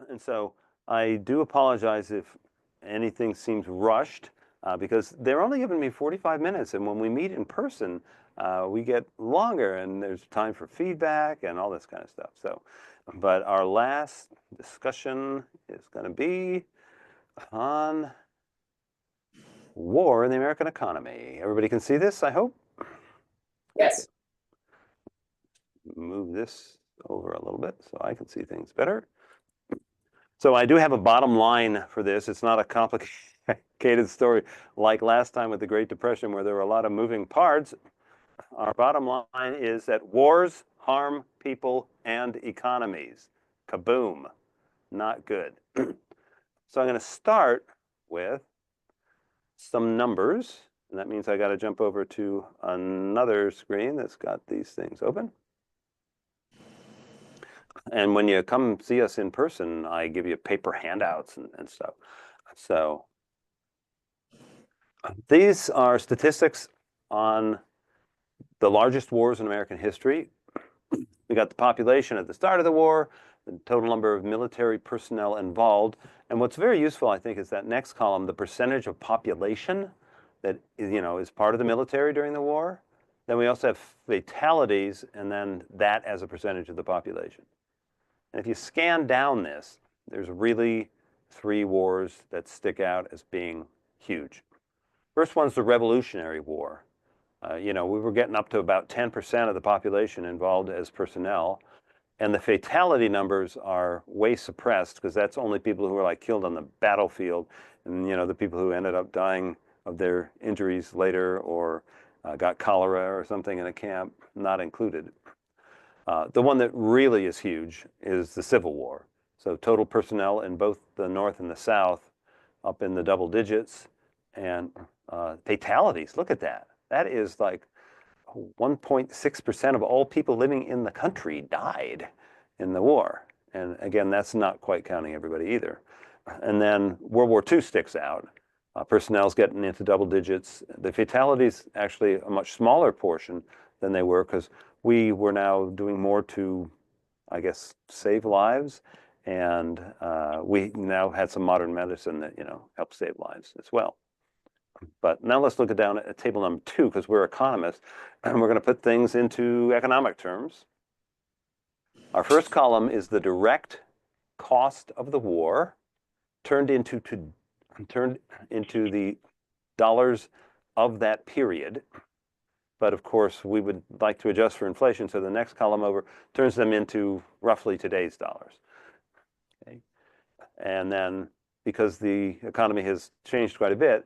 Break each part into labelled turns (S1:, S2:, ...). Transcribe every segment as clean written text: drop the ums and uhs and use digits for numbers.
S1: And so I do apologize if anything seems rushed because they're only giving me 45 minutes. And when we meet in person, we get longer and there's time for feedback and all this kind of stuff. So, but our last discussion is going to be on war in the American economy. Everybody can see this, I hope?
S2: Yes.
S1: Move this over a little bit so I can see things better. So I do have a bottom line for this. It's not a complicated story like last time with the Great Depression where there were a lot of moving parts. Our bottom line is that wars harm people and economies. Kaboom. Not good. So I'm going to start with some numbers. And that means I got to jump over to another screen that's got these things open. And when you come see us in person, I give you paper handouts and stuff. So these are statistics on the largest wars in American history. We got the population at the start of the war, the total number of military personnel involved. And what's very useful, I think, is that next column, the percentage of population that is part of the military during the war. Then we also have fatalities, and then that as a percentage of the population. And if you scan down this, there's really three wars that stick out as being huge. First one's the Revolutionary War. We were getting up to about 10% of the population involved as personnel. And the fatality numbers are way suppressed because that's only people who were like killed on the battlefield. And, the people who ended up dying of their injuries later or got cholera or something in a camp, not included. The one that really is huge is the Civil War. So total personnel in both the North and the South up in the double digits. And fatalities, look at that. That is like 1.6% of all people living in the country died in the war. And again, that's not quite counting everybody either. And then World War II sticks out. Personnel's getting into double digits. The fatalities actually a much smaller portion than they were because we were now doing more to, I guess, save lives. And we now had some modern medicine that, helped save lives as well. But now let's look down at table number 2 because we're economists and we're going to put things into economic terms. Our first column is the direct cost of the war turned into the dollars of that period. But of course, we would like to adjust for inflation. So the next column over turns them into roughly today's dollars. Okay. And then because the economy has changed quite a bit,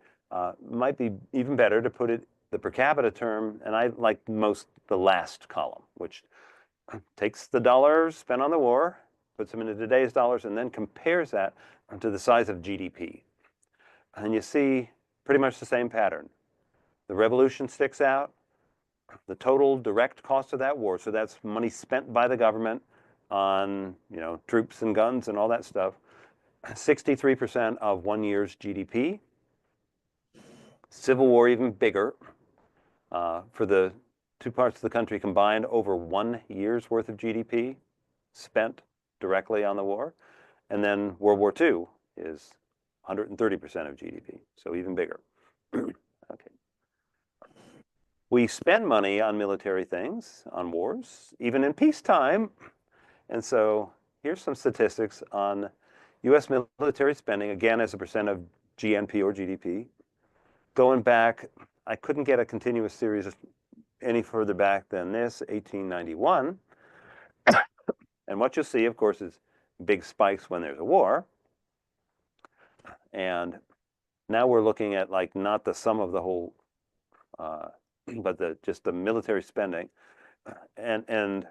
S1: might be even better to put it the per capita term, and I like most the last column, which takes the dollars spent on the war, puts them into today's dollars, and then compares that to the size of GDP. And you see pretty much the same pattern. The revolution sticks out, the total direct cost of that war, so that's money spent by the government on troops and guns and all that stuff, 63% of 1 year's GDP. Civil War even bigger. For the two parts of the country combined, over 1 year's worth of GDP spent directly on the war. And then World War II is 130% of GDP, so even bigger. Okay. We spend money on military things, on wars, even in peacetime. And so here's some statistics on US military spending, again, as a percent of GNP or GDP. Going back, I couldn't get a continuous series any further back than this, 1891. And what you'll see, of course, is big spikes when there's a war. And now we're looking at like not the sum of the whole, but just the military spending. And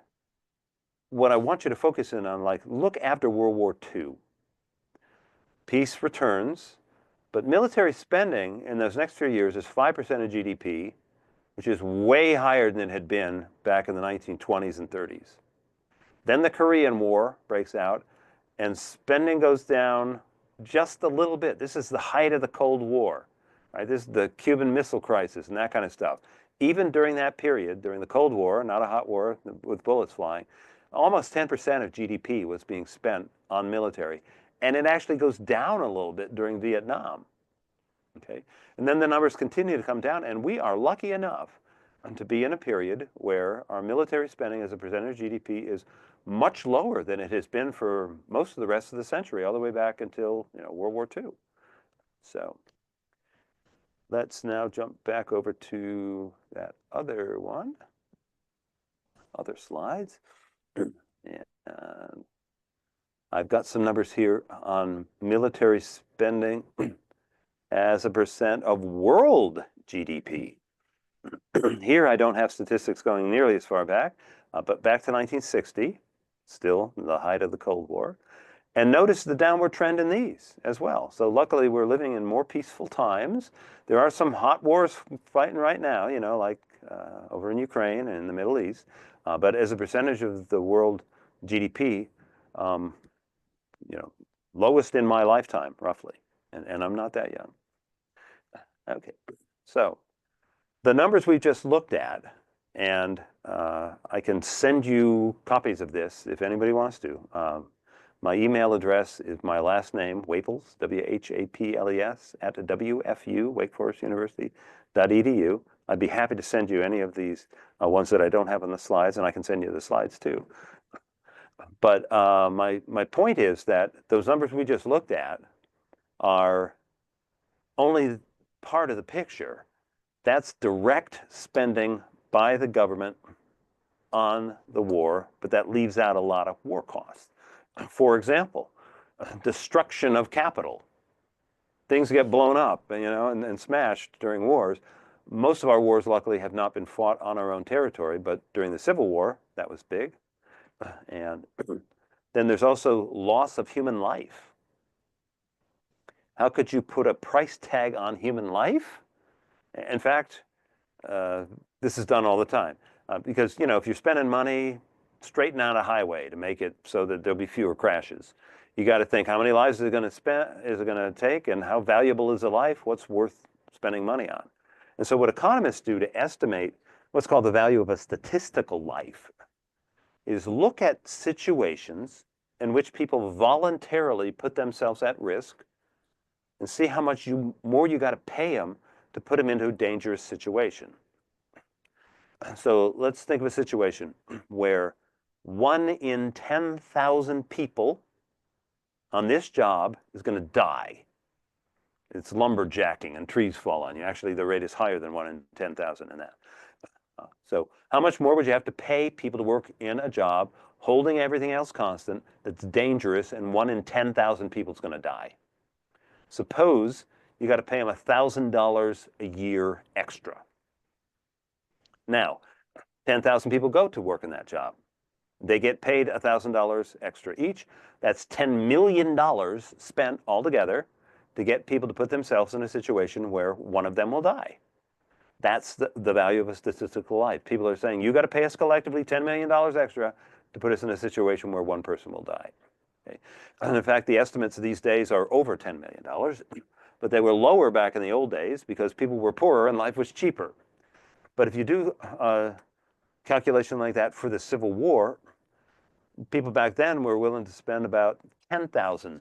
S1: what I want you to focus in on, like, look after World War II. Peace returns. But military spending in those next few years is 5% of GDP, which is way higher than it had been back in the 1920s and 30s. Then the Korean War breaks out, and spending goes down just a little bit. This is the height of the Cold War, right? This is the Cuban Missile Crisis and that kind of stuff. Even during that period, during the Cold War, not a hot war with bullets flying, almost 10% of GDP was being spent on military. And it actually goes down a little bit during Vietnam. Okay? And then the numbers continue to come down, and we are lucky enough to be in a period where our military spending as a percentage of GDP is much lower than it has been for most of the rest of the century, all the way back until World War II. So let's now jump back over to that other one, other slides. And I've got some numbers here on military spending as a percent of world GDP. Here I don't have statistics going nearly as far back, but back to 1960, still the height of the Cold War. And notice the downward trend in these as well. So luckily we're living in more peaceful times. There are some hot wars fighting right now, like over in Ukraine and in the Middle East. But as a percentage of the world GDP, lowest in my lifetime, roughly. And I'm not that young. Okay, so the numbers we just looked at, and I can send you copies of this if anybody wants to. My email address is my last name, Whaples, W-H-A-P-L-E-S, at WFU, Wake Forest University.edu. I'd be happy to send you any of these ones that I don't have on the slides, and I can send you the slides too. But my point is that those numbers we just looked at are only part of the picture. That's direct spending by the government on the war, but that leaves out a lot of war costs. For example, destruction of capital. Things get blown up, and smashed during wars. Most of our wars, luckily, have not been fought on our own territory, but during the Civil War, that was big. And then there's also loss of human life. How could you put a price tag on human life? In fact, this is done all the time. Because, if you're spending money, straighten out a highway to make it so that there'll be fewer crashes. You got to think, how many lives is it going to take, and how valuable is a life? What's worth spending money on? And so what economists do to estimate what's called the value of a statistical life is look at situations in which people voluntarily put themselves at risk and see how much more you got to pay them to put them into a dangerous situation. So let's think of a situation where 1 in 10,000 people on this job is going to die. It's lumberjacking and trees fall on you. Actually, the rate is higher than 1 in 10,000 in that. So how much more would you have to pay people to work in a job, holding everything else constant, that's dangerous, and 1 in 10,000 people is going to die? Suppose you got to pay them $1,000 a year extra. Now, 10,000 people go to work in that job. They get paid $1,000 extra each. That's $10 million spent altogether to get people to put themselves in a situation where one of them will die. That's the value of a statistical life. People are saying, you got to pay us collectively $10 million extra to put us in a situation where one person will die. Okay? And in fact, the estimates these days are over $10 million, but they were lower back in the old days because people were poorer and life was cheaper. But if you do a calculation like that for the Civil War, people back then were willing to spend about $10,000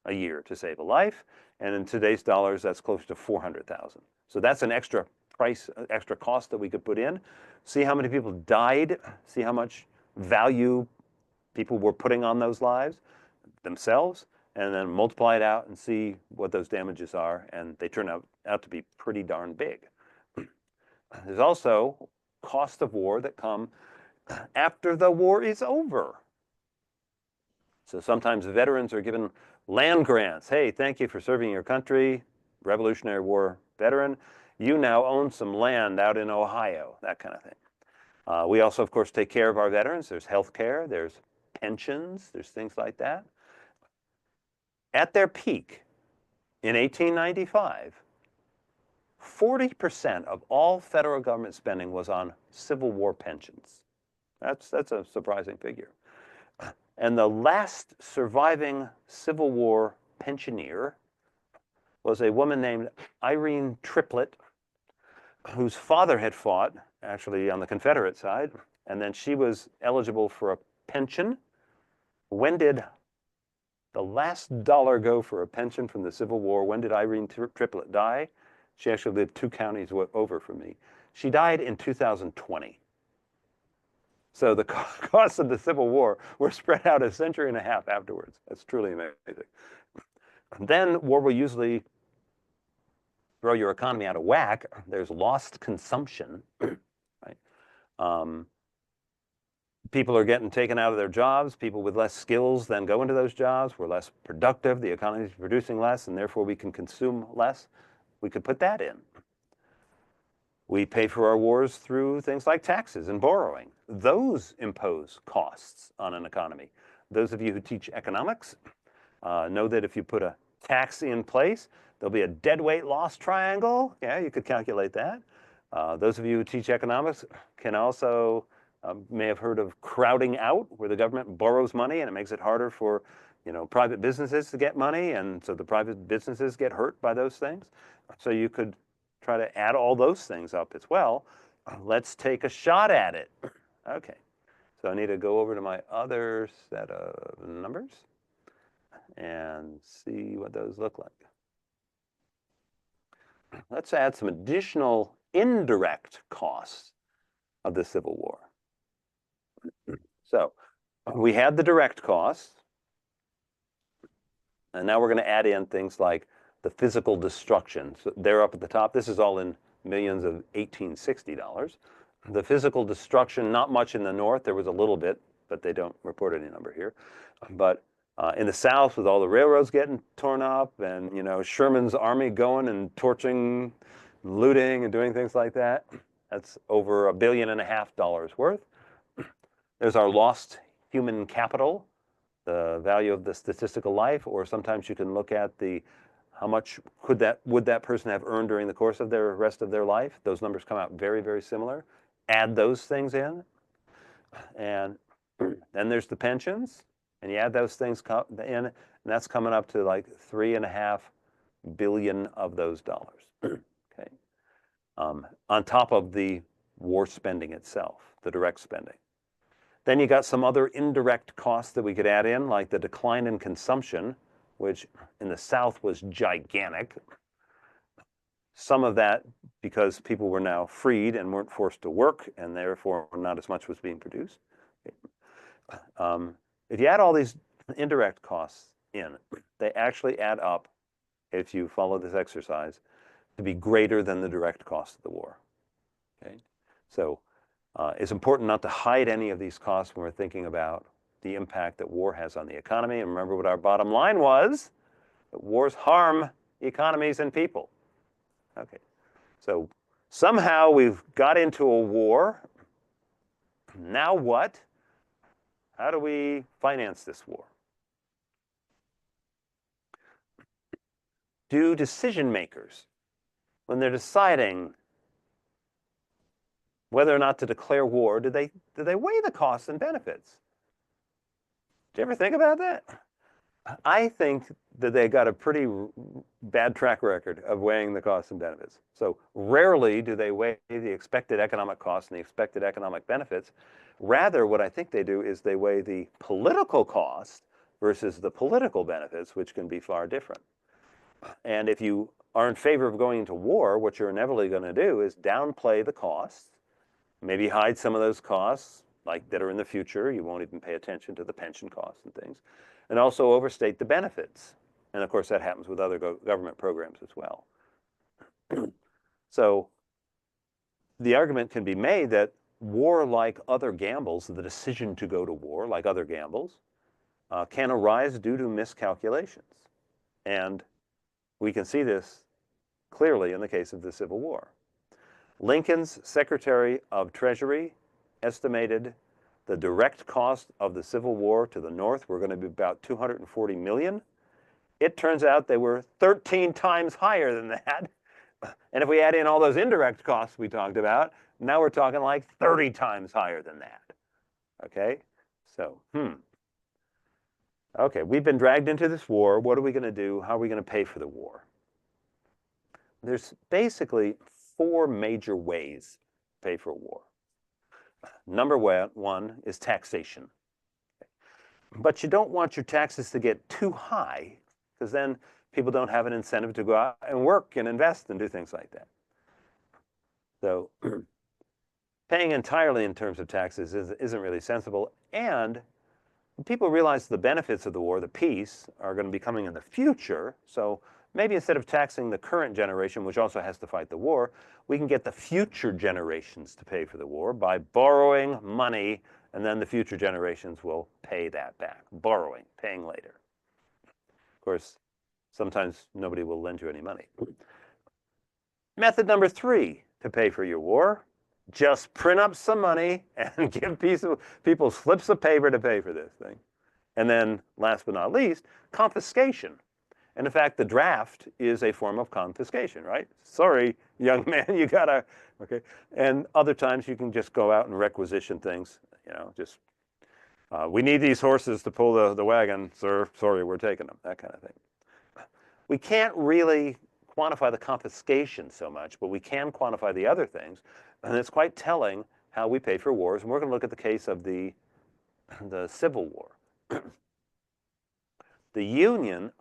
S1: a year to save a life. And in today's dollars, that's close to $400,000. So that's an extra price, extra cost that we could put in. See how many people died, see how much value people were putting on those lives themselves, and then multiply it out and see what those damages are. And they turn out to be pretty darn big. There's also costs of war that come after the war is over. So sometimes veterans are given land grants. Hey, thank you for serving your country, Revolutionary War veteran. You now own some land out in Ohio, that kind of thing. We also, of course, take care of our veterans. There's health care, there's pensions, there's things like that. At their peak in 1895, 40% of all federal government spending was on Civil War pensions. That's a surprising figure. And the last surviving Civil War pensioner was a woman named Irene Triplett, whose father had fought, actually on the Confederate side, and then she was eligible for a pension. When did the last dollar go for a pension from the Civil War? When did Irene Triplett die? She actually lived 2 counties over from me. She died in 2020. So the costs of the Civil War were spread out a century and a half afterwards. That's truly amazing. Then war will usually throw your economy out of whack. There's lost consumption, right? People are getting taken out of their jobs. People with less skills then go into those jobs. We're less productive. The economy is producing less, and therefore we can consume less. We could put that in. We pay for our wars through things like taxes and borrowing. Those impose costs on an economy. Those of you who teach economics know that if you put a tax in place, there'll be a deadweight loss triangle. Yeah, you could calculate that. Those of you who teach economics can also may have heard of crowding out, where the government borrows money and it makes it harder for, private businesses to get money, and so the private businesses get hurt by those things. So you could try to add all those things up as well. Let's take a shot at it. Okay, so I need to go over to my other set of numbers and see what those look like. Let's add some additional indirect costs of the Civil War. So we had the direct costs, and now we're going to add in things like the physical destruction. So they're up at the top. This is all in millions of $1860. The physical destruction, not much in the north. There was a little bit, but they don't report any number here. But in the south, with all the railroads getting torn up, and Sherman's army going and torching, looting, and doing things like that, that's over $1.5 billion worth. There's our lost human capital, the value of the statistical life, or sometimes you can look at how much would that person have earned during the course of their rest of their life. Those numbers come out very, very similar. Add those things in, and then there's the pensions, and you add those things in, and that's coming up to like $3.5 billion of those dollars. Okay, on top of the war spending itself, the direct spending. Then you got some other indirect costs that we could add in, like the decline in consumption, which in the South was gigantic. Some of that because people were now freed and weren't forced to work, and therefore not as much was being produced. If you add all these indirect costs in, they actually add up, if you follow this exercise, to be greater than the direct cost of the war. Okay, so it's important not to hide any of these costs when we're thinking about the impact that war has on the economy. And remember what our bottom line was, that wars harm economies and people. Okay, so somehow we've got into a war. Now what? How do we finance this war? Do decision makers, when they're deciding whether or not to declare war, do they weigh the costs and benefits? Do you ever think about that? I think that they got a pretty bad track record of weighing the costs and benefits. So rarely do they weigh the expected economic costs and the expected economic benefits. Rather, what I think they do is they weigh the political cost versus the political benefits, which can be far different. And if you are in favor of going into war, what you're inevitably going to do is downplay the costs, maybe hide some of those costs like that are in the future. You won't even pay attention to the pension costs and things, and also overstate the benefits. And of course, that happens with other government programs as well. So the argument can be made that war, like other gambles, the decision to go to war, like other gambles, can arise due to miscalculations. And we can see this clearly in the case of the Civil War. Lincoln's Secretary of Treasury estimated the direct cost of the Civil War to the North were going to be about $240 million. It turns out they were 13 times higher than that. And if we add in all those indirect costs we talked about, now we're talking like 30 times higher than that. Okay, so, Okay, we've been dragged into this war. What are we going to do? How are we going to pay for the war? There's basically 4 major ways to pay for a war. Number one is taxation. But you don't want your taxes to get too high, because then people don't have an incentive to go out and work and invest and do things like that. So paying entirely in terms of taxes isn't really sensible. And people realize the benefits of the war, the peace, are going to be coming in the future. So maybe instead of taxing the current generation, which also has to fight the war, we can get the future generations to pay for the war by borrowing money, and then the future generations will pay that back. Borrowing, paying later. Of course, sometimes nobody will lend you any money. Method number 3 to pay for your war: just print up some money and give people slips of paper to pay for this thing. And then, last but not least, confiscation. And in fact, the draft is a form of confiscation, right? Sorry, young man, you gotta, okay? And other times you can just go out and requisition things, just, we need these horses to pull the wagon, sir. Sorry, we're taking them, that kind of thing. We can't really quantify the confiscation so much, but we can quantify the other things. And it's quite telling how we pay for wars. And we're going to look at the case of the Civil War. The Union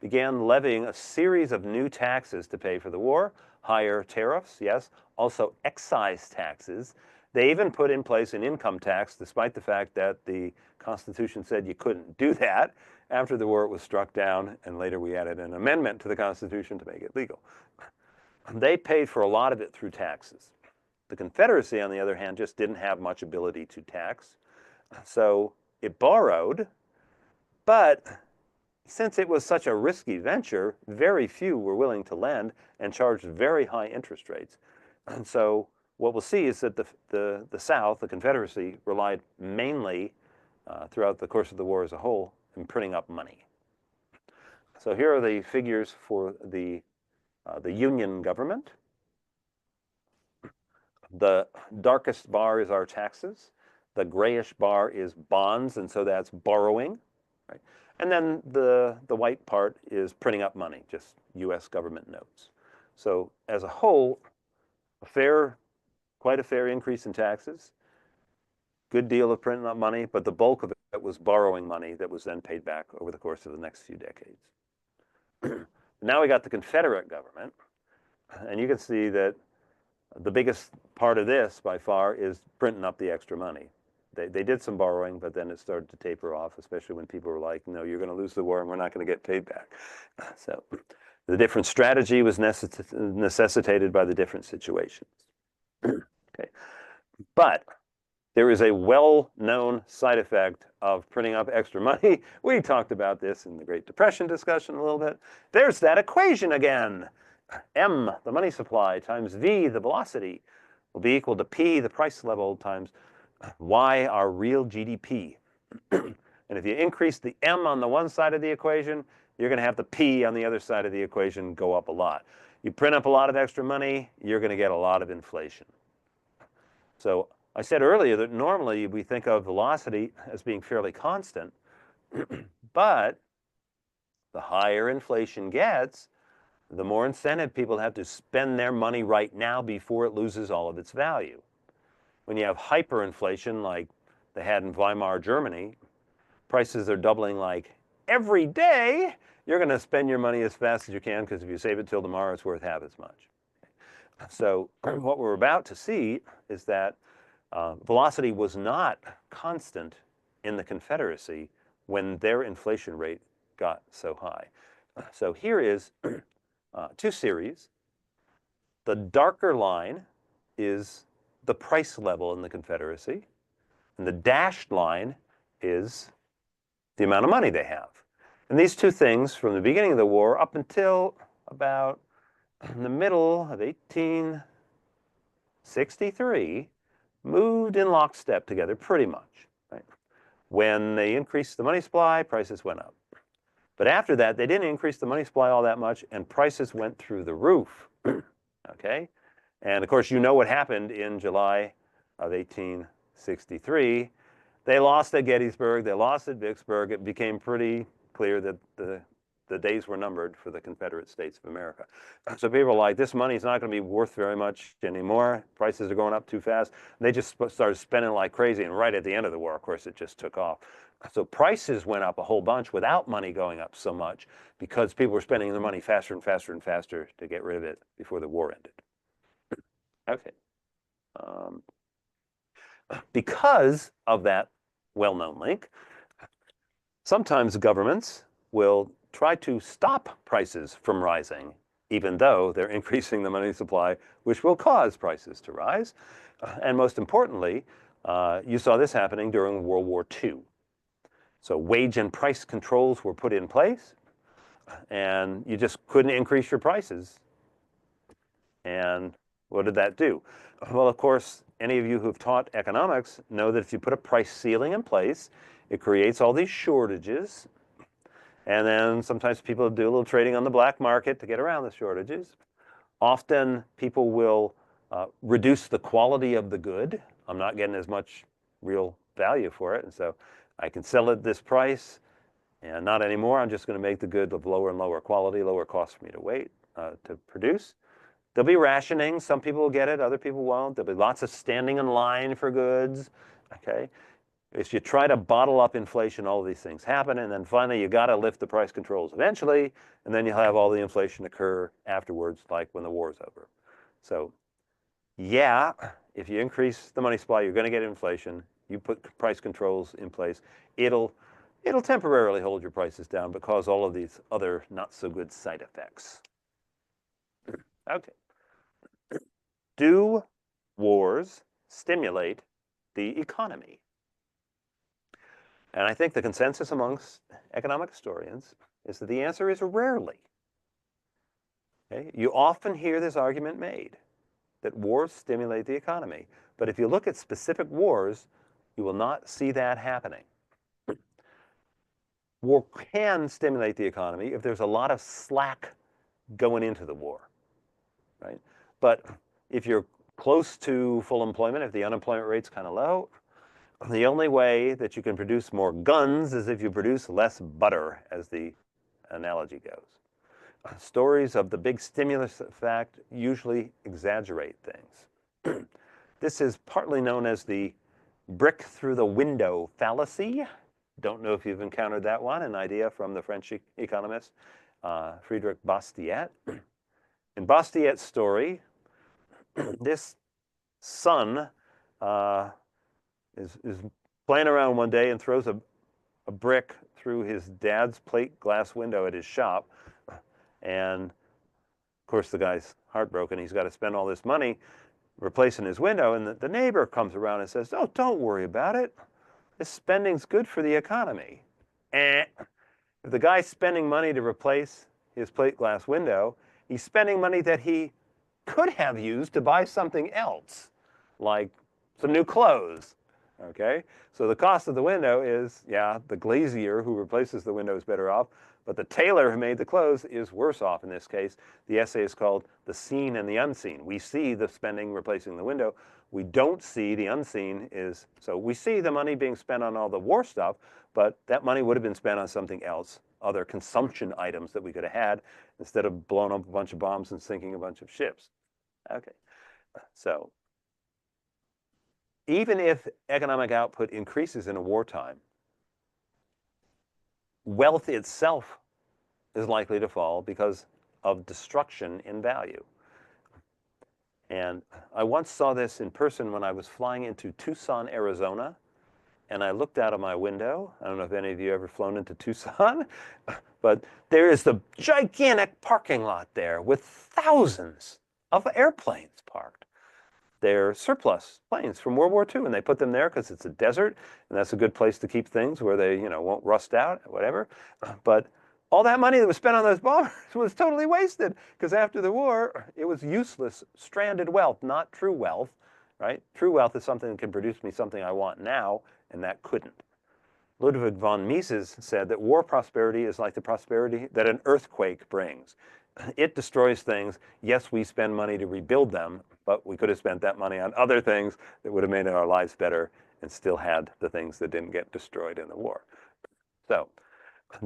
S1: began levying a series of new taxes to pay for the war. Higher tariffs, yes, also excise taxes. They even put in place an income tax, despite the fact that the Constitution said you couldn't do that. After the war, it was struck down, and later we added an amendment to the Constitution to make it legal. They paid for a lot of it through taxes. The Confederacy, on the other hand, just didn't have much ability to tax. So it borrowed, but since it was such a risky venture, very few were willing to lend and charged very high interest rates. And so what we'll see is that the South, the Confederacy, relied mainly throughout the course of the war as a whole in printing up money. So here are the figures for the Union government. The darkest bar is our taxes. The grayish bar is bonds, and so that's borrowing. Right? And then the white part is printing up money, just US government notes. So as a whole, quite a fair increase in taxes, good deal of printing up money, but the bulk of it was borrowing money that was then paid back over the course of the next few decades. Now we got the Confederate government, and you can see that the biggest part of this, by far, is printing up the extra money. They did some borrowing, but then it started to taper off, especially when people were like, no, you're going to lose the war and we're not going to get paid back. So the different strategy was necessitated by the different situations. Okay. But there is a well-known side effect of printing up extra money. We talked about this in the Great Depression discussion a little bit. There's that equation again. M, the money supply, times V, the velocity, will be equal to P, the price level, times Y, our real GDP. And if you increase the M on the one side of the equation, you're going to have the P on the other side of the equation go up a lot. You print up a lot of extra money, you're going to get a lot of inflation. So I said earlier that normally we think of velocity as being fairly constant, but the higher inflation gets, the more incentive people have to spend their money right now before it loses all of its value. When you have hyperinflation like they had in Weimar Germany, prices are doubling like every day, you're going to spend your money as fast as you can, because if you save it till tomorrow, it's worth half as much. So what we're about to see is that velocity was not constant in the Confederacy when their inflation rate got so high. So here is two series. The darker line is the price level in the Confederacy, and the dashed line is the amount of money they have. And these two things, from the beginning of the war up until about the middle of 1863, moved in lockstep together pretty much. Right? When they increased the money supply, prices went up. But after that, they didn't increase the money supply all that much, and prices went through the roof. Okay? And of course, you know what happened in July of 1863. They lost at Gettysburg, they lost at Vicksburg. It became pretty clear that the the days were numbered for the Confederate States of America. So people are like, this money's not going to be worth very much anymore. Prices are going up too fast. They just started spending like crazy. And right at the end of the war, of course, it just took off. So prices went up a whole bunch without money going up so much because people were spending their money faster and faster and faster to get rid of it before the war ended. Okay. Because of that well-known link, sometimes governments will try to stop prices from rising, even though they're increasing the money supply, which will cause prices to rise. And most importantly, you saw this happening during World War II. So wage and price controls were put in place, and you just couldn't increase your prices. And what did that do? Well, of course, any of you who've taught economics know that if you put a price ceiling in place, it creates all these shortages. And then sometimes people do a little trading on the black market to get around the shortages. Often people will reduce the quality of the good. I'm not getting as much real value for it. And so I can sell it at this price and not anymore. I'm just going to make the good of lower and lower quality, lower cost for me to produce. There'll be rationing. Some people will get it, other people won't. There'll be lots of standing in line for goods, okay? If you try to bottle up inflation, all of these things happen, and then finally you got to lift the price controls eventually, and then you'll have all the inflation occur afterwards, like when the war's over. So yeah, if you increase the money supply, you're going to get inflation. You put price controls in place, it'll temporarily hold your prices down but cause all of these other not so good side effects. Okay. Do wars stimulate the economy? And I think the consensus amongst economic historians is that the answer is rarely. Okay? You often hear this argument made that wars stimulate the economy. But if you look at specific wars, you will not see that happening. War can stimulate the economy if there's a lot of slack going into the war, right? But if you're close to full employment, if the unemployment rate's kind of low, the only way that you can produce more guns is if you produce less butter, as the analogy goes. Stories of the big stimulus effect usually exaggerate things. This is partly known as the brick through the window fallacy. Don't know if you've encountered that one, an idea from the French economist Frédéric Bastiat. In Bastiat's story, this son is playing around one day and throws a brick through his dad's plate glass window at his shop. And of course, the guy's heartbroken. He's got to spend all this money replacing his window. And the neighbor comes around and says, "Oh, don't worry about it. This spending's good for the economy." If the guy's spending money to replace his plate glass window, he's spending money that he could have used to buy something else, like some new clothes, okay? So the cost of the window is, yeah, the glazier who replaces the window is better off, but the tailor who made the clothes is worse off in this case. The essay is called The Seen and the Unseen. We see the spending replacing the window. We don't see the unseen is, so we see the money being spent on all the war stuff, but that money would have been spent on something else, other consumption items that we could have had instead of blowing up a bunch of bombs and sinking a bunch of ships. Okay, so even if economic output increases in a wartime, wealth itself is likely to fall because of destruction in value. And I once saw this in person when I was flying into Tucson, Arizona, and I looked out of my window. I don't know if any of you ever flown into Tucson, but there is the gigantic parking lot there with thousands of airplanes parked. They're surplus planes from World War II, and they put them there because it's a desert, and that's a good place to keep things where they, won't rust out, whatever. But all that money that was spent on those bombers was totally wasted because after the war, it was useless, stranded wealth, not true wealth, right? True wealth is something that can produce me something I want now, and that couldn't. Ludwig von Mises said that war prosperity is like the prosperity that an earthquake brings. It destroys things. Yes, we spend money to rebuild them, but we could have spent that money on other things that would have made our lives better and still had the things that didn't get destroyed in the war. So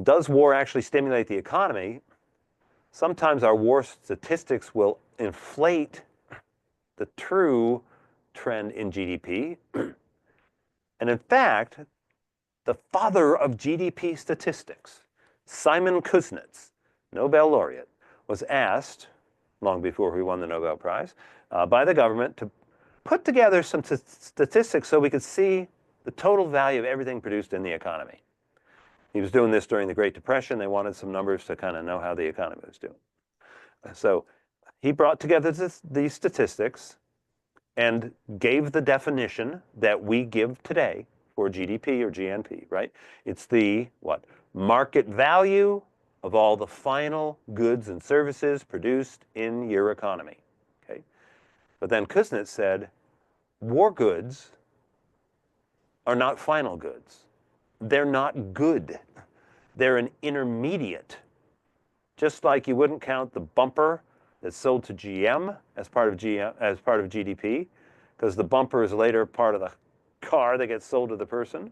S1: Does war actually stimulate the economy? Sometimes our war statistics will inflate the true trend in GDP. And in fact, the father of GDP statistics, Simon Kuznets, Nobel laureate, was asked, long before he won the Nobel Prize, by the government to put together some statistics so we could see the total value of everything produced in the economy. He was doing this during the Great Depression. They wanted some numbers to kind of know how the economy was doing. So he brought together these statistics and gave the definition that we give today for GDP or GNP, right? It's the, what? Market value of all the final goods and services produced in your economy, okay? But then Kuznets said, war goods are not final goods. They're not good. They're an intermediate. Just like you wouldn't count the bumper that's sold to GM as part of GDP, because the bumper is later part of the car that gets sold to the person.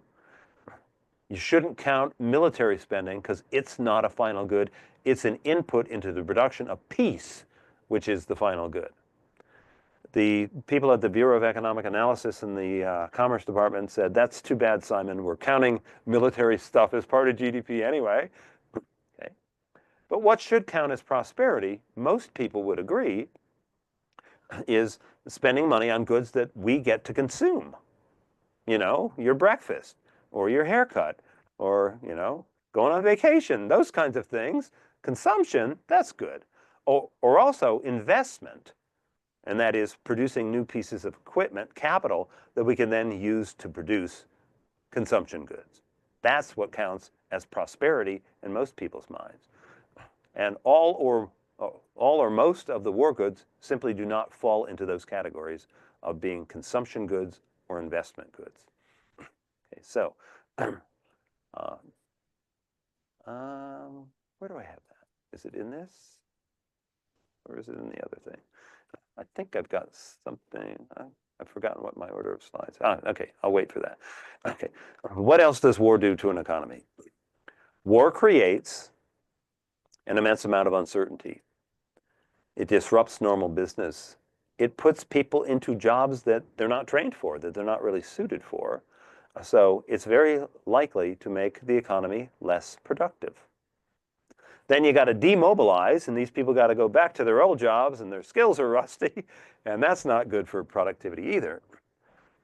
S1: You shouldn't count military spending because it's not a final good. It's an input into the production of peace, which is the final good. The people at the Bureau of Economic Analysis in the Commerce Department said, that's too bad, Simon. We're counting military stuff as part of GDP anyway. Okay. But what should count as prosperity, most people would agree, is spending money on goods that we get to consume. You know, your breakfast or your haircut or, you know, going on vacation, those kinds of things. Consumption, that's good. Or also investment. And that is producing new pieces of equipment, capital, that we can then use to produce consumption goods. That's what counts as prosperity in most people's minds. And all or most of the war goods simply do not fall into those categories of being consumption goods or investment goods. Okay, so where do I have that? Is it in this? Or is it in the other thing? I think I've got something. I've forgotten what my order of slides. Okay, I'll wait for that. Okay, what else does war do to an economy? War creates an immense amount of uncertainty. It disrupts normal business. It puts people into jobs that they're not trained for, that they're not really suited for. So it's very likely to make the economy less productive. Then you got to demobilize, and these people got to go back to their old jobs, and their skills are rusty, and that's not good for productivity either.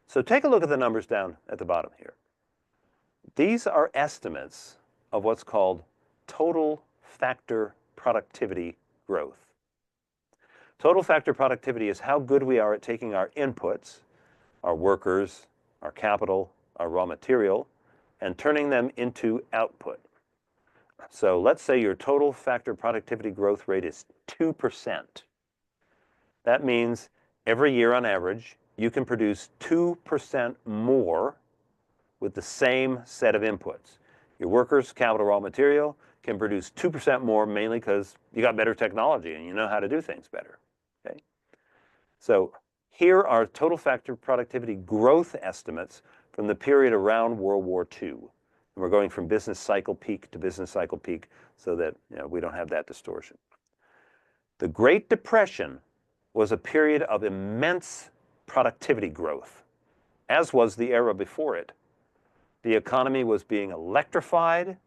S1: So take a look at the numbers down at the bottom here. These are estimates of what's called total factor productivity growth. Total factor productivity is how good we are at taking our inputs, our workers, our capital, our raw material, and turning them into output. So let's say your total factor productivity growth rate is 2%. That means every year on average, you can produce 2% more with the same set of inputs. Your workers, capital, raw material can produce 2% more, mainly because you got better technology and you know how to do things better. Okay? So here are total factor productivity growth estimates from the period around World War II. And we're going from business cycle peak to business cycle peak so that we don't have that distortion. The Great Depression was a period of immense productivity growth, as was the era before it. The economy was being electrified.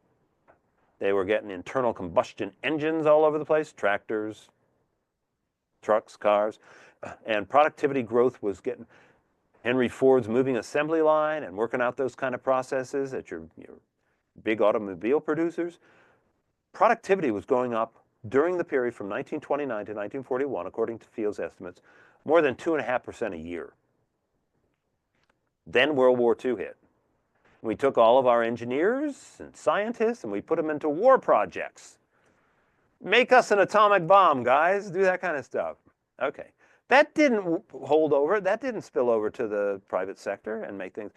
S1: They were getting internal combustion engines all over the place, tractors, trucks, cars, and productivity growth was getting Henry Ford's moving assembly line and working out those kind of processes at your big automobile producers. Productivity was going up during the period from 1929 to 1941, according to Field's estimates, more than 2.5% a year. Then World War II hit. We took all of our engineers and scientists and we put them into war projects. Make us an atomic bomb, guys. Do that kind of stuff. Okay. That didn't hold over. That didn't spill over to the private sector and make things.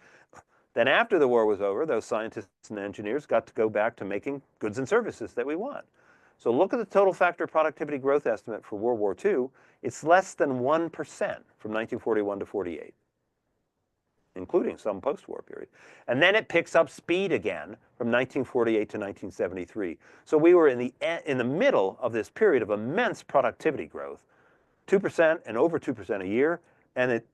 S1: Then after the war was over, those scientists and engineers got to go back to making goods and services that we want. So look at the total factor productivity growth estimate for World War II. It's less than 1% from 1941 to 48. including some post-war period. And then it picks up speed again from 1948 to 1973. So we were in the middle of this period of immense productivity growth, 2% and over 2% a year, and it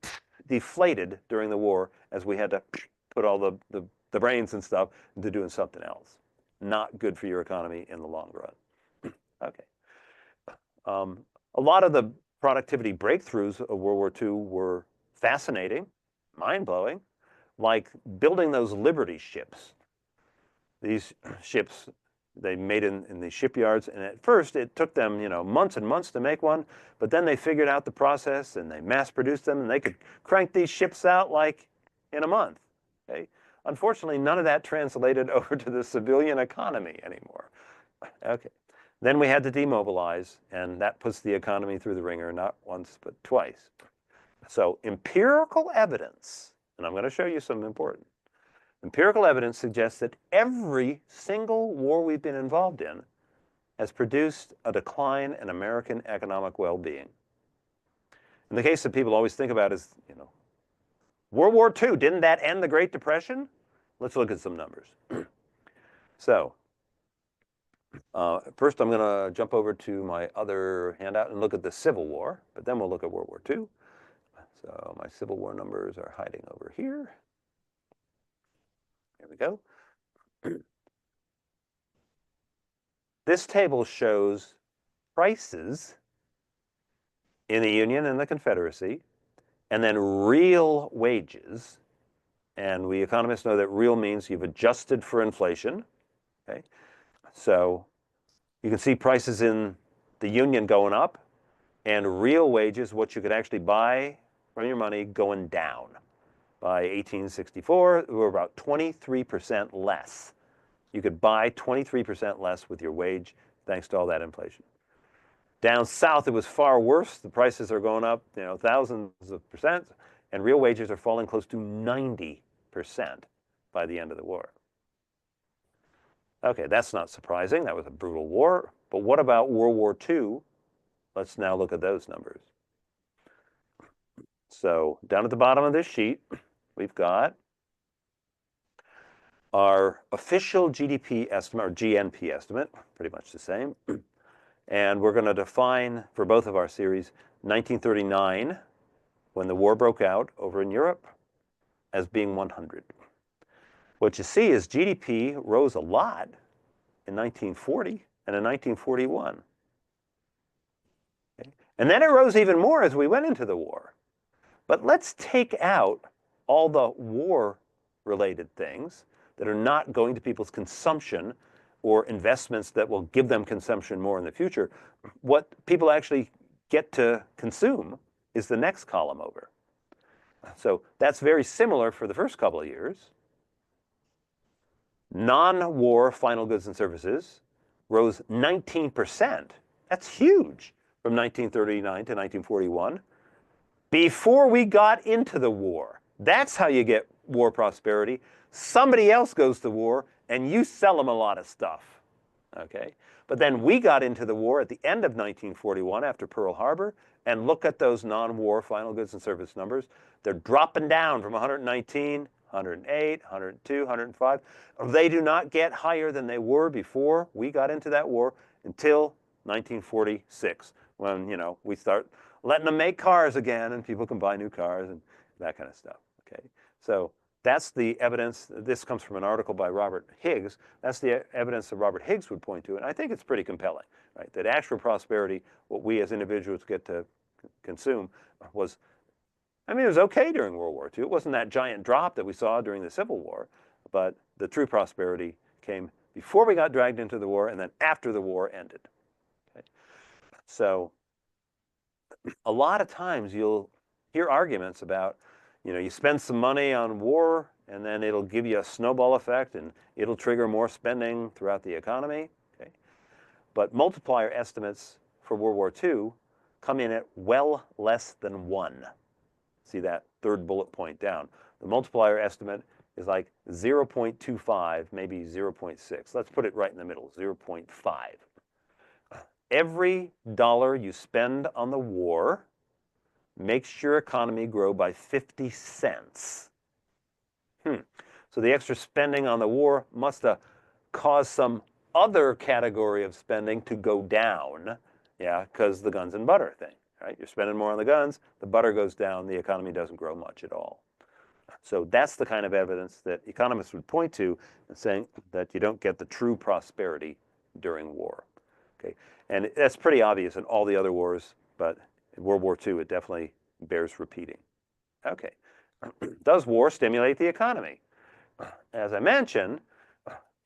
S1: deflated during the war as we had to put all the brains and stuff into doing something else. Not good for your economy in the long run. Okay. A lot of the productivity breakthroughs of World War II were fascinating, mind-blowing, like building those Liberty ships. These ships, they made in the shipyards, and at first it took them, months and months to make one, but then they figured out the process and they mass-produced them, and they could crank these ships out like in a month. Okay? Unfortunately, none of that translated over to the civilian economy anymore. Okay. Then we had to demobilize, and that puts the economy through the ringer, not once, but twice. So empirical evidence, and I'm going to show you some important. Empirical evidence suggests that every single war we've been involved in has produced a decline in American economic well-being. In the case that people always think about is, World War II, didn't that end the Great Depression? Let's look at some numbers. So, first I'm going to jump over to my other handout and look at the Civil War, but then we'll look at World War II. So my Civil War numbers are hiding over here. Here we go. This table shows prices in the Union and the Confederacy, and then real wages. And we economists know that real means you've adjusted for inflation. Okay? So you can see prices in the Union going up, and real wages, what you could actually buy from your money, going down. By 1864, we were about 23% less. You could buy 23% less with your wage thanks to all that inflation. Down south, it was far worse. The prices are going up, thousands of percent, and real wages are falling close to 90% by the end of the war. Okay, that's not surprising. That was a brutal war. But what about World War II? Let's now look at those numbers. So down at the bottom of this sheet, we've got our official GDP estimate, or GNP estimate, pretty much the same. And we're going to define, for both of our series, 1939, when the war broke out over in Europe, as being 100. What you see is GDP rose a lot in 1940 and in 1941. Okay? And then it rose even more as we went into the war. But let's take out all the war-related things that are not going to people's consumption or investments that will give them consumption more in the future. What people actually get to consume is the next column over. So that's very similar for the first couple of years. Non-war final goods and services rose 19%. That's huge from 1939 to 1941. Before we got into the war. That's how you get war prosperity. Somebody else goes to war and you sell them a lot of stuff. Okay? But then we got into the war at the end of 1941 after Pearl Harbor, and look at those non-war final goods and service numbers. They're dropping down from 119, 108, 102, 105. They do not get higher than they were before we got into that war until 1946, when, we start letting them make cars again and people can buy new cars and that kind of stuff. Okay? So that's the evidence. This comes from an article by Robert Higgs. That's the evidence that Robert Higgs would point to, and I think it's pretty compelling, right? That actual prosperity, what we as individuals get to consume, was, it was okay during World War II. It wasn't that giant drop that we saw during the Civil War, but the true prosperity came before we got dragged into the war and then after the war ended. Okay? So a lot of times you'll hear arguments about, you spend some money on war and then it'll give you a snowball effect and it'll trigger more spending throughout the economy. Okay? But multiplier estimates for World War II come in at well less than 1. See that third bullet point down. The multiplier estimate is like 0.25, maybe 0.6. Let's put it right in the middle, 0.5. Every dollar you spend on the war makes your economy grow by 50 cents. So the extra spending on the war must have caused some other category of spending to go down. Yeah, because the guns and butter thing, right? You're spending more on the guns, the butter goes down, the economy doesn't grow much at all. So that's the kind of evidence that economists would point to in saying that you don't get the true prosperity during war. Okay, and that's pretty obvious in all the other wars, but in World War II, it definitely bears repeating. Okay, does war stimulate the economy? As I mentioned,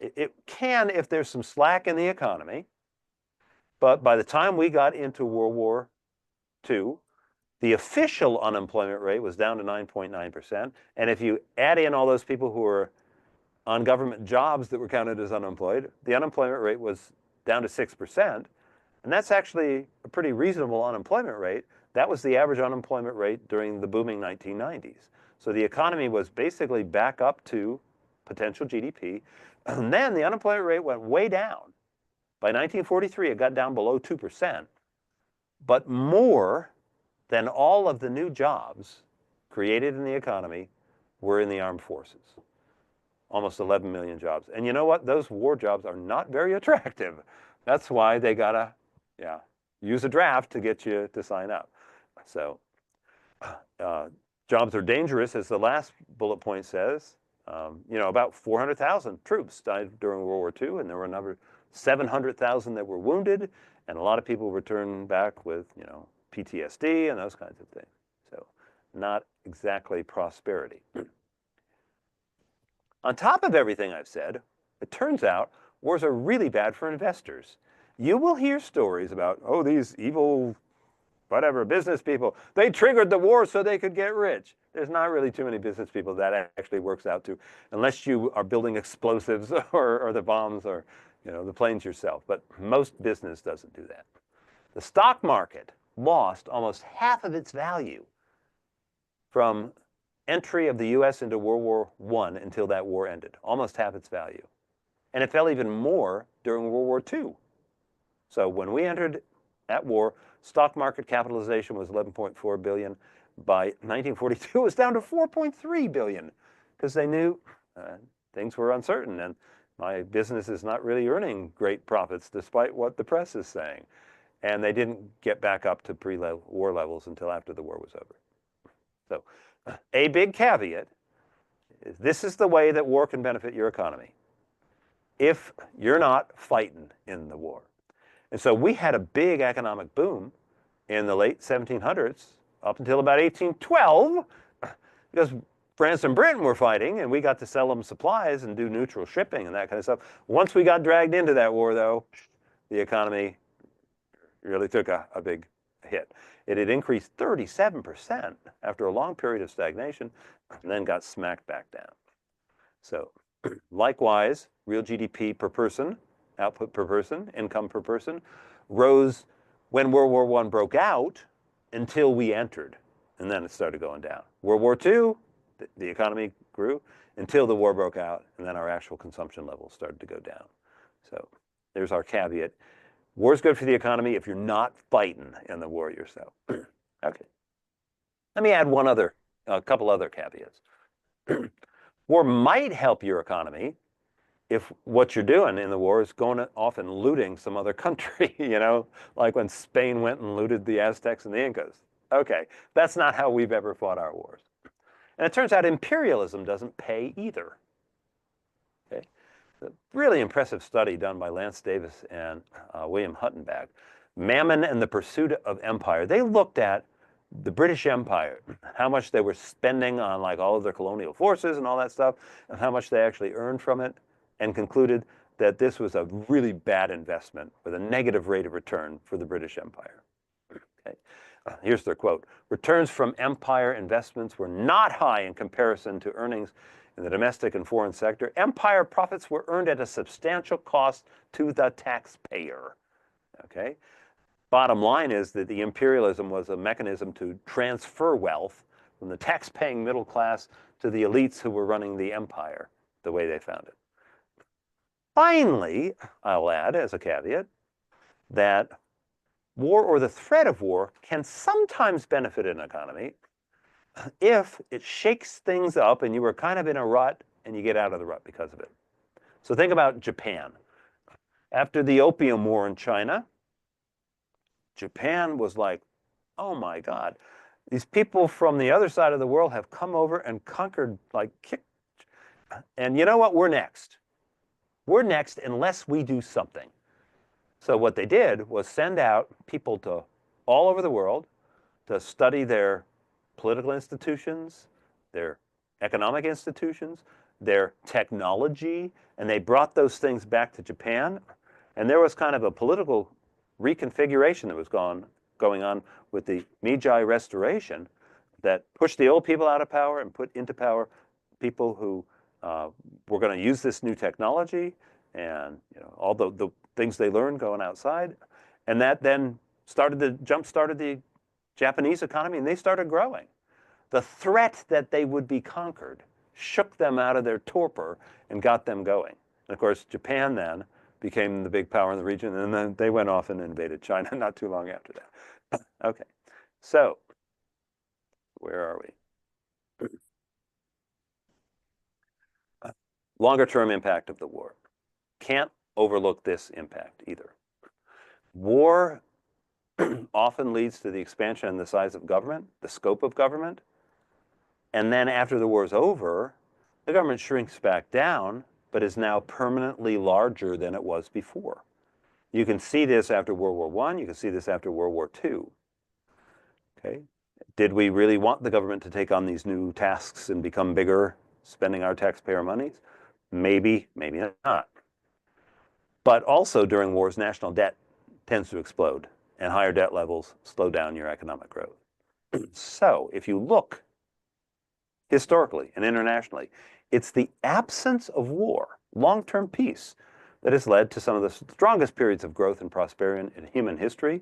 S1: it can if there's some slack in the economy, but by the time we got into World War II, the official unemployment rate was down to 9.9%. And if you add in all those people who were on government jobs that were counted as unemployed, the unemployment rate was down to 6%. And that's actually a pretty reasonable unemployment rate. That was the average unemployment rate during the booming 1990s. So the economy was basically back up to potential GDP. And then the unemployment rate went way down. By 1943, it got down below 2%. But more than all of the new jobs created in the economy were in the armed forces. Almost 11 million jobs. And you know what? Those war jobs are not very attractive. That's why they gotta, use a draft to get you to sign up. So jobs are dangerous, as the last bullet point says. About 400,000 troops died during World War II, and there were another 700,000 that were wounded, and a lot of people returned back with, PTSD and those kinds of things. So not exactly prosperity. On top of everything I've said, it turns out wars are really bad for investors. You will hear stories about, oh, these evil, whatever, business people, they triggered the war so they could get rich. There's not really too many business people that actually works out to, unless you are building explosives or the bombs or the planes yourself. But most business doesn't do that. The stock market lost almost half of its value from entry of the U.S. into World War I until that war ended, almost half its value. And it fell even more during World War II. So when we entered that war, stock market capitalization was 11.4 billion. By 1942, it was down to 4.3 billion because they knew things were uncertain and my business is not really earning great profits despite what the press is saying. And they didn't get back up to pre-war levels until after the war was over. So a big caveat is this is the way that war can benefit your economy if you're not fighting in the war. And so we had a big economic boom in the late 1700s up until about 1812 because France and Britain were fighting and we got to sell them supplies and do neutral shipping and that kind of stuff. Once we got dragged into that war, though, the economy really took a big hit. It had increased 37% after a long period of stagnation and then got smacked back down. So likewise, real GDP per person, output per person, income per person, rose when World War I broke out until we entered, and then it started going down. World War II, the economy grew until the war broke out, and then our actual consumption levels started to go down. So there's our caveat. War's good for the economy if you're not fighting in the war yourself. Okay. Let me add a couple other caveats. War might help your economy if what you're doing in the war is going off and looting some other country, like when Spain went and looted the Aztecs and the Incas. Okay, that's not how we've ever fought our wars. And it turns out imperialism doesn't pay either. Okay, a really impressive study done by Lance Davis and William Huttenbach, Mammon and the Pursuit of Empire. They looked at the British Empire, how much they were spending on like all of their colonial forces and all that stuff, and how much they actually earned from it, and concluded that this was a really bad investment with a negative rate of return for the British Empire. Okay. Here's their quote. Returns from empire investments were not high in comparison to earnings in the domestic and foreign sector. Empire profits were earned at a substantial cost to the taxpayer. Okay. Bottom line is that the imperialism was a mechanism to transfer wealth from the tax-paying middle class to the elites who were running the empire the way they found it. Finally, I'll add as a caveat that war or the threat of war can sometimes benefit an economy if it shakes things up and you were kind of in a rut and you get out of the rut because of it. So think about Japan. After the Opium War in China, Japan was like, oh my God, these people from the other side of the world have come over and conquered, like, and you know what? We're next. We're next unless we do something. So what they did was send out people to all over the world to study their political institutions, their economic institutions, their technology, and they brought those things back to Japan. And there was kind of a political reconfiguration that was going on with the Meiji Restoration that pushed the old people out of power and put into power people who were going to use this new technology and all the things they learned going outside. And that then jump-started the Japanese economy, and they started growing. The threat that they would be conquered shook them out of their torpor and got them going. And of course, Japan then became the big power in the region, and then they went off and invaded China not too long after that. Okay, so where are we? Longer term impact of the war. Can't overlook this impact either. War often leads to the expansion in the size of government, the scope of government. And then after the war is over, the government shrinks back down, but is now permanently larger than it was before. You can see this after World War I. You can see this after World War II. Okay. Did we really want the government to take on these new tasks and become bigger, spending our taxpayer monies? Maybe, maybe not. But also during wars, national debt tends to explode, and higher debt levels slow down your economic growth. So if you look historically and internationally, it's the absence of war, long-term peace, that has led to some of the strongest periods of growth and prosperity in human history.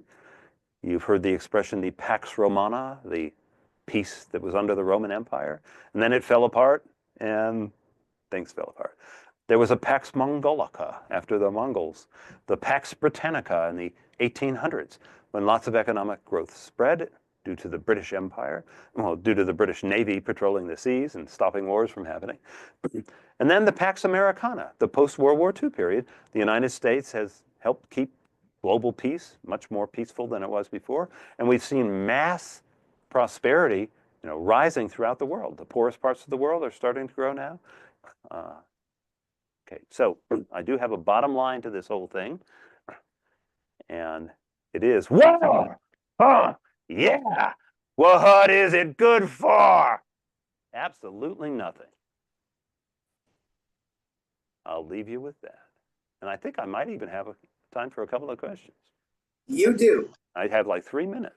S1: You've heard the expression, the Pax Romana, the peace that was under the Roman Empire. And then it fell apart, and things fell apart. There was a Pax Mongolica after the Mongols, the Pax Britannica in the 1800s, when lots of economic growth spread due to the British Empire, well, due to the British Navy patrolling the seas and stopping wars from happening. And then the Pax Americana, the post-World War II period. The United States has helped keep global peace much more peaceful than it was before. And we've seen mass prosperity, rising throughout the world. The poorest parts of the world are starting to grow now. Okay, so I do have a bottom line to this whole thing. And it is, war! Huh! Yeah! What is it good for? Absolutely nothing. I'll leave you with that. And I think I might even have time for a couple of questions.
S2: You do.
S1: I have like 3 minutes.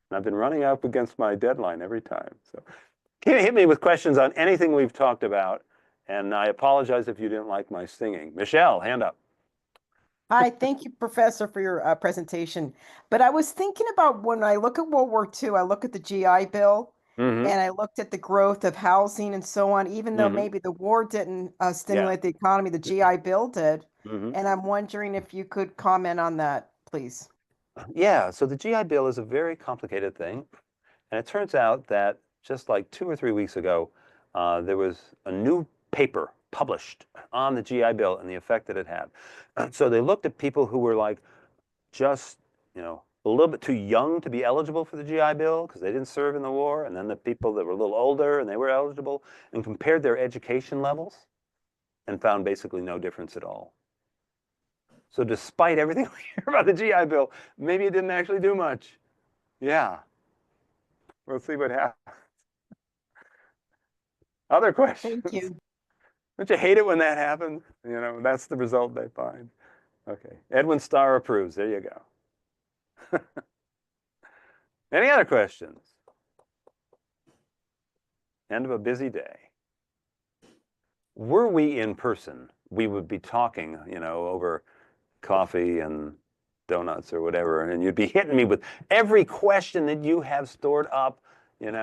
S1: And I've been running up against my deadline every time. So hit me with questions on anything we've talked about. And I apologize if you didn't like my singing. Michelle, hand up.
S3: Hi, thank you, Professor, for your presentation. But I was thinking about when I look at World War II, I look at the GI Bill,
S1: Mm-hmm.
S3: and I looked at the growth of housing and so on. Even though
S1: Mm-hmm.
S3: maybe the war didn't stimulate the economy, the GI Bill did.
S1: Mm-hmm.
S3: And I'm wondering if you could comment on that, please.
S1: Yeah, so the GI Bill is a very complicated thing. And it turns out that just like 2 or 3 weeks ago, there was a new paper published on the GI Bill and the effect that it had. So they looked at people who were like just, a little bit too young to be eligible for the GI Bill because they didn't serve in the war, and then the people that were a little older and they were eligible, and compared their education levels and found basically no difference at all. So despite everything we hear about the GI Bill, maybe it didn't actually do much. Yeah. We'll see what happens. Other questions?
S3: Thank you.
S1: Don't you hate it when that happens? That's the result they find. Okay. Edwin Starr approves. There you go. Any other questions? End of a busy day. Were we in person, we would be talking, over coffee and donuts or whatever, and you'd be hitting me with every question that you have stored up, on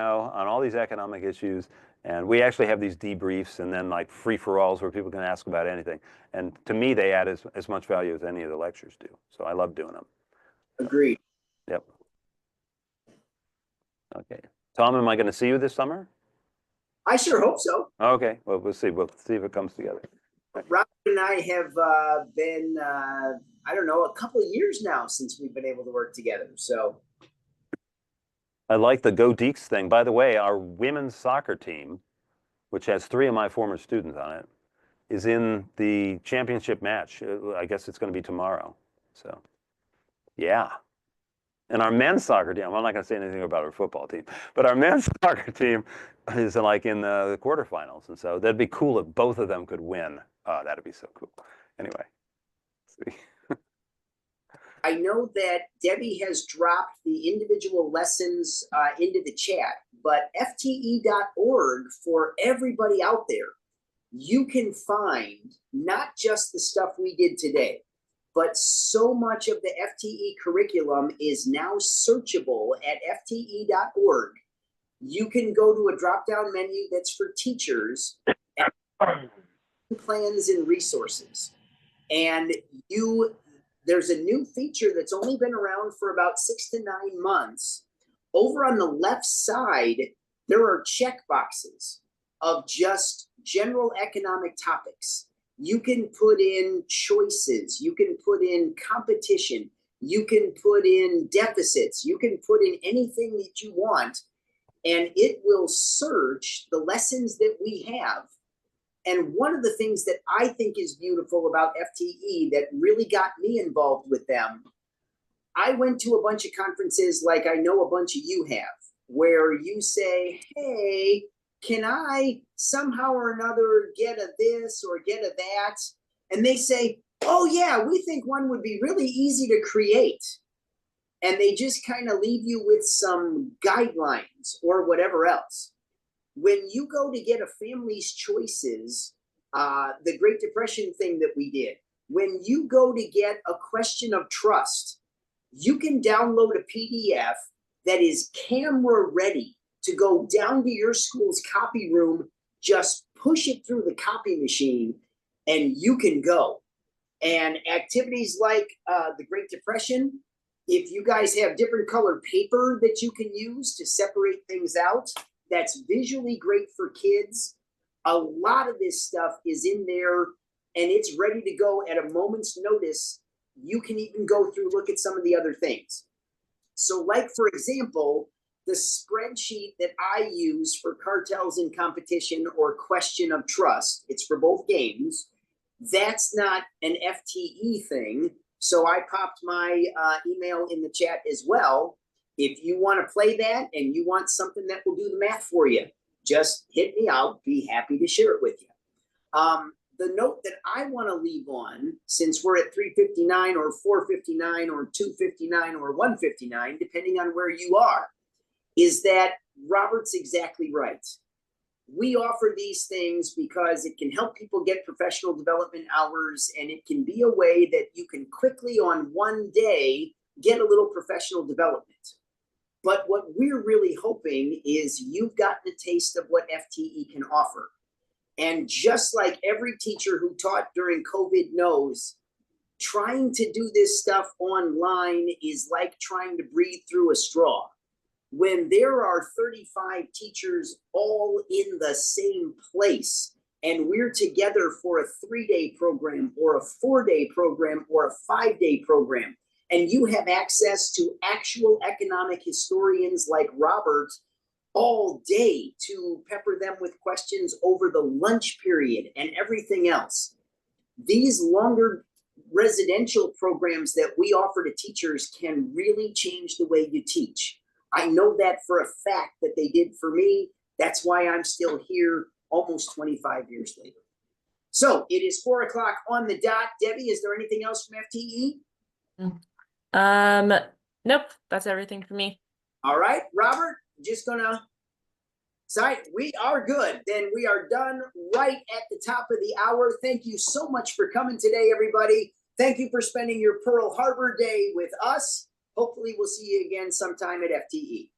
S1: all these economic issues. And we actually have these debriefs and then like free-for-alls where people can ask about anything. And to me, they add as much value as any of the lectures do. So I love doing them.
S2: Agreed.
S1: Yep. Okay. Tom, am I going to see you this summer?
S2: I sure hope so.
S1: Okay, well, we'll see. We'll see if it comes together.
S2: Robert and I have been, I don't know, a couple of years now since we've been able to work together. So
S1: I like the Go Deeks thing. By the way, our women's soccer team, which has 3 of my former students on it, is in the championship match. I guess it's going to be tomorrow. So, yeah. And our men's soccer team, I'm not going to say anything about our football team, but our men's soccer team is like in the quarterfinals. And so that'd be cool if both of them could win. Oh, that'd be so cool. Anyway, see.
S2: I know that Debbie has dropped the individual lessons into the chat, but FTE.org, for everybody out there, you can find not just the stuff we did today, but so much of the FTE curriculum is now searchable at FTE.org. You can go to a drop-down menu that's for teachers, and plans and resources. And there's a new feature that's only been around for about 6 to 9 months. Over on the left side, there are check boxes of just general economic topics. You can put in choices, you can put in competition, you can put in deficits, you can put in anything that you want, and it will search the lessons that we have. And one of the things that I think is beautiful about FTE that really got me involved with them, I went to a bunch of conferences like I know a bunch of you have, where you say, hey, can I somehow or another get a this or get a that? And they say, oh yeah, we think one would be really easy to create. And they just kind of leave you with some guidelines or whatever else. When you go to get a family's choices, the Great Depression thing that we did, when you go to get a question of trust, you can download a PDF that is camera ready to go down to your school's copy room, just push it through the copy machine, and you can go. And activities like the Great Depression, if you guys have different colored paper that you can use to separate things out, that's visually great for kids. A lot of this stuff is in there, and it's ready to go at a moment's notice. You can even go through, look at some of the other things. So like, for example, the spreadsheet that I use for Cartels in Competition or Question of Trust, it's for both games. That's not an FTE thing. So I popped my email in the chat as well. If you want to play that and you want something that will do the math for you, just hit me. I'll be happy to share it with you. The note that I want to leave on, since we're at 3:59 or 4:59 or 2:59 or 1:59, depending on where you are, is that Robert's exactly right. We offer these things because it can help people get professional development hours, and it can be a way that you can quickly on one day get a little professional development. But what we're really hoping is you've gotten a taste of what FTE can offer. And just like every teacher who taught during COVID knows, trying to do this stuff online is like trying to breathe through a straw. When there are 35 teachers all in the same place, and we're together for a 3-day program or a 4-day program or a 5-day program, and you have access to actual economic historians like Robert all day to pepper them with questions over the lunch period and everything else. These longer residential programs that we offer to teachers can really change the way you teach. I know that for a fact that they did for me. That's why I'm still here almost 25 years later. So it is 4 o'clock on the dot. Debbie, is there anything else from FTE?
S4: Nope, that's everything for me.
S2: All right, Robert, just gonna say we are good. Then we are done right at the top of the hour. Thank you so much for coming today, everybody. Thank you for spending your Pearl Harbor Day with us. Hopefully we'll see you again sometime at FTE.